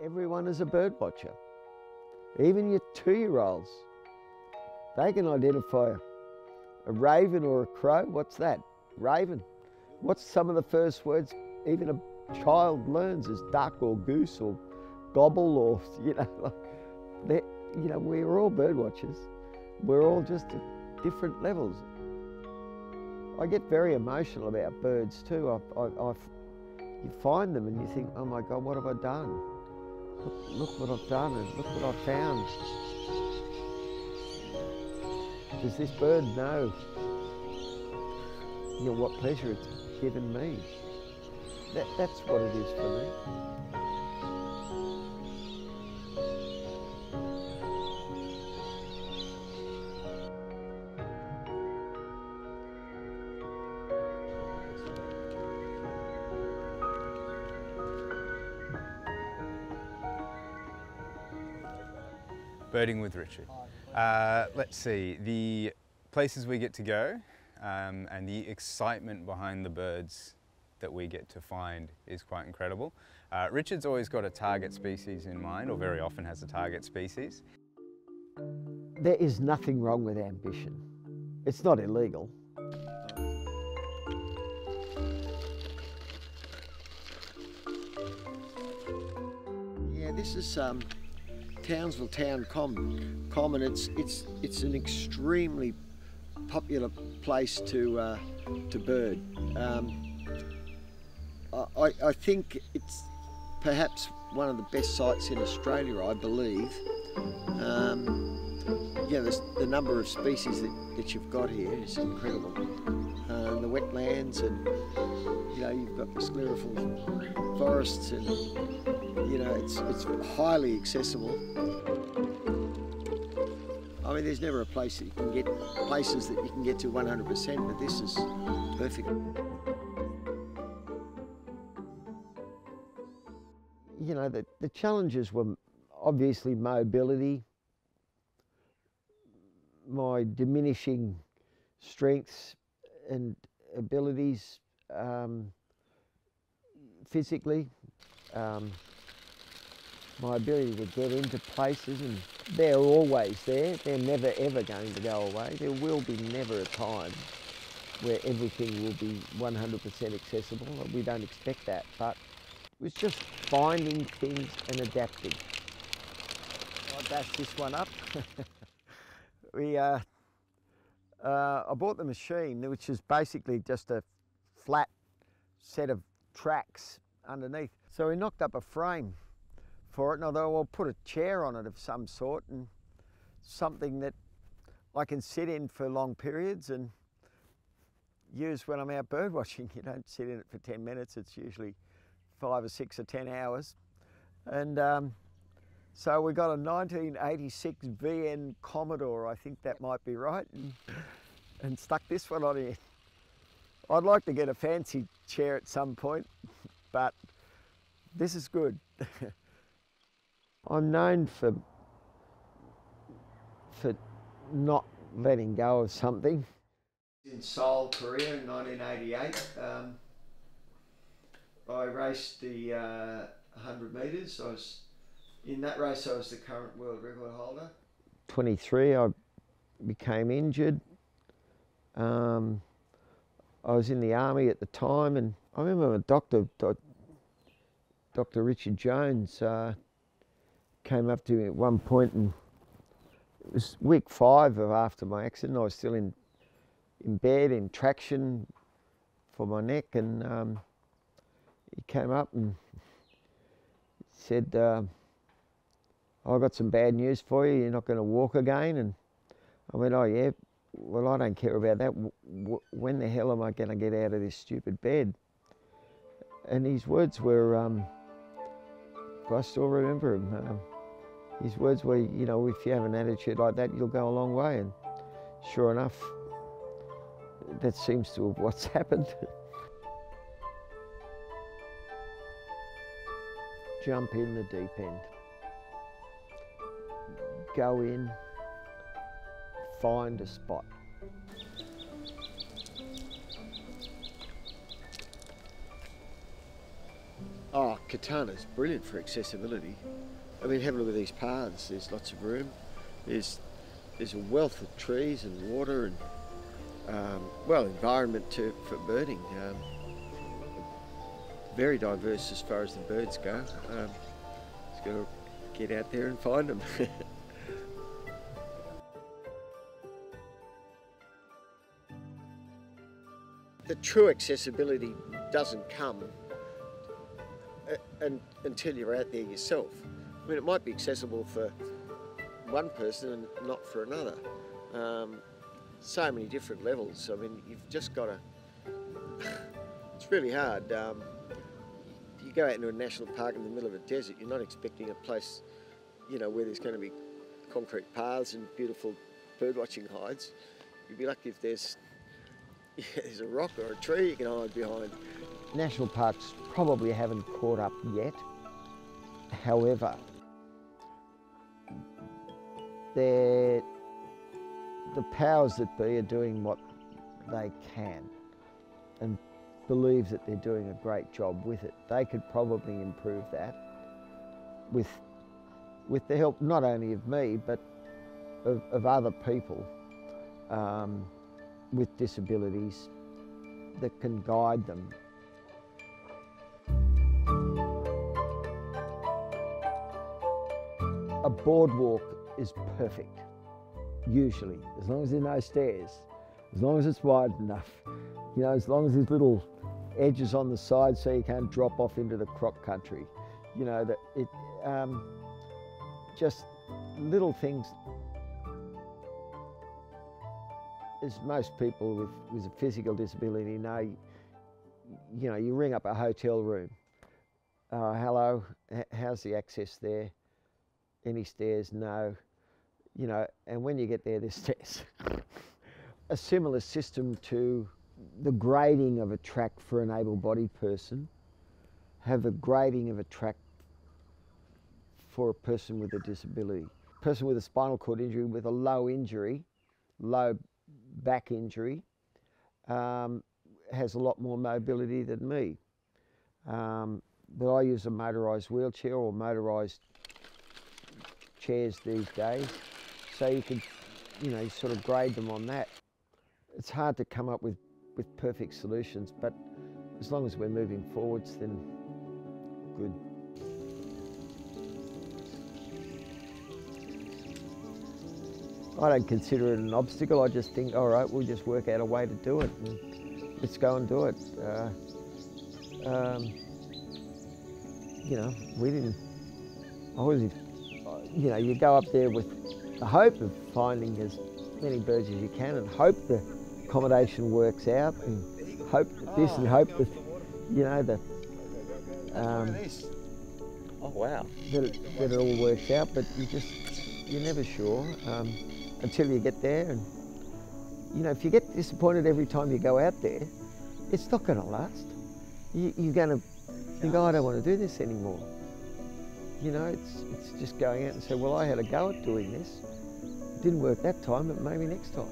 Everyone is a bird watcher. Even your 2-year-olds. They can identify a raven or a crow. What's that? Raven. What's some of the first words even a child learns is duck or goose or gobble or, we're all bird watchers. We're all just at different levels. I get very emotional about birds too. You find them and you think, oh my God, what have I done? Look what I've done and look what I've found. Does this bird know what pleasure it's given me? That's what it is for me. Birding with Richard. Let's see, the places we get to go and the excitement behind the birds that we get to find is quite incredible. Richard's always got a target species in mind, or very often has a target species. There is nothing wrong with ambition. It's not illegal. Yeah, this is Townsville Town Common. It's an extremely popular place to bird. I think it's perhaps one of the best sites in Australia, I believe. The number of species that you've got here is incredible. The wetlands, and you've got the sclerophyll forests, and it's highly accessible. I mean, there's never a place that you can get, places that you can get to 100%, but this is perfect. The challenges were obviously mobility, my diminishing strengths and abilities physically, my ability to get into places, and they're always there. They're never ever going to go away. There will be never a time where everything will be 100% accessible. We don't expect that, but it was just finding things and adapting. I bashed this one up. I bought the machine, which is basically just a flat set of tracks underneath. So we knocked up a frame for it, and I thought, well, put a chair on it of some sort and something that I can sit in for long periods and use when I'm out bird watching. You don't sit in it for 10 minutes, it's usually 5 or 6 or 10 hours. And so we got a 1986 VN Commodore, I think that might be right, and stuck this one on here. I'd like to get a fancy chair at some point, but this is good. I'm known for not letting go of something. In Seoul, Korea in 1988, I raced the 100 metres. In that race I was the current world record holder. 23, I became injured. I was in the army at the time, and I remember my doctor, Dr. Richard Jones, came up to me at one point, and it was week 5 after my accident. I was still in bed in traction for my neck, and he came up and said, I've got some bad news for you, you're not going to walk again. And I went, oh yeah, well, I don't care about that. When the hell am I going to get out of this stupid bed? And his words were, I still remember him. His words were, if you have an attitude like that, you'll go a long way. And sure enough, that seems to have what's happened. Jump in the deep end. Go in, find a spot. Oh, Katana's brilliant for accessibility. I mean, have a look at these paths. There's lots of room. There's a wealth of trees and water and well, environment for birding. Very diverse as far as the birds go. Just got to get out there and find them. The true accessibility doesn't come until you're out there yourself. I mean, it might be accessible for one person and not for another. So many different levels. I mean, you've just got to... It's really hard. You go out into a national park in the middle of a desert, you're not expecting a place, you know, where there's going to be concrete paths and beautiful birdwatching hides. You'd be lucky if there's a rock or a tree you can hide behind. National parks probably haven't caught up yet. However, the powers that be are doing what they can and believe that they're doing a great job with it. They could probably improve that with the help not only of me but of other people with disabilities that can guide them. A boardwalk is perfect, usually, as long as there are no stairs, as long as it's wide enough, you know, as long as there's little edges on the side so you can't drop off into the croc country. You know, that it just little things. As most people with a physical disability know, you know, you ring up a hotel room. Hello, how's the access there? Any stairs? No. You know, and when you get there, there's stairs. A similar system to the grading of a track for an able-bodied person, have a grading of a track for a person with a disability. A person with a spinal cord injury, with a low back injury, has a lot more mobility than me. But I use a motorised wheelchair or motorised chairs these days, so you could, you know, sort of grade them on that. It's hard to come up with perfect solutions, but as long as we're moving forwards, then good. I don't consider it an obstacle. I just think, all right, we'll just work out a way to do it, and let's go and do it. You know, we didn't. You know, you go up there with the hope of finding as many birds as you can, and hope the accommodation works out, and hope that this, and hope that, you know, that. Oh wow! That it all works out, but you're never sure until you get there, and you know, if you get disappointed every time you go out there, it's not going to last. You're going to think, oh, I don't want to do this anymore. You know, it's just going out and say, well, I had a go at doing this. It didn't work that time, but maybe next time.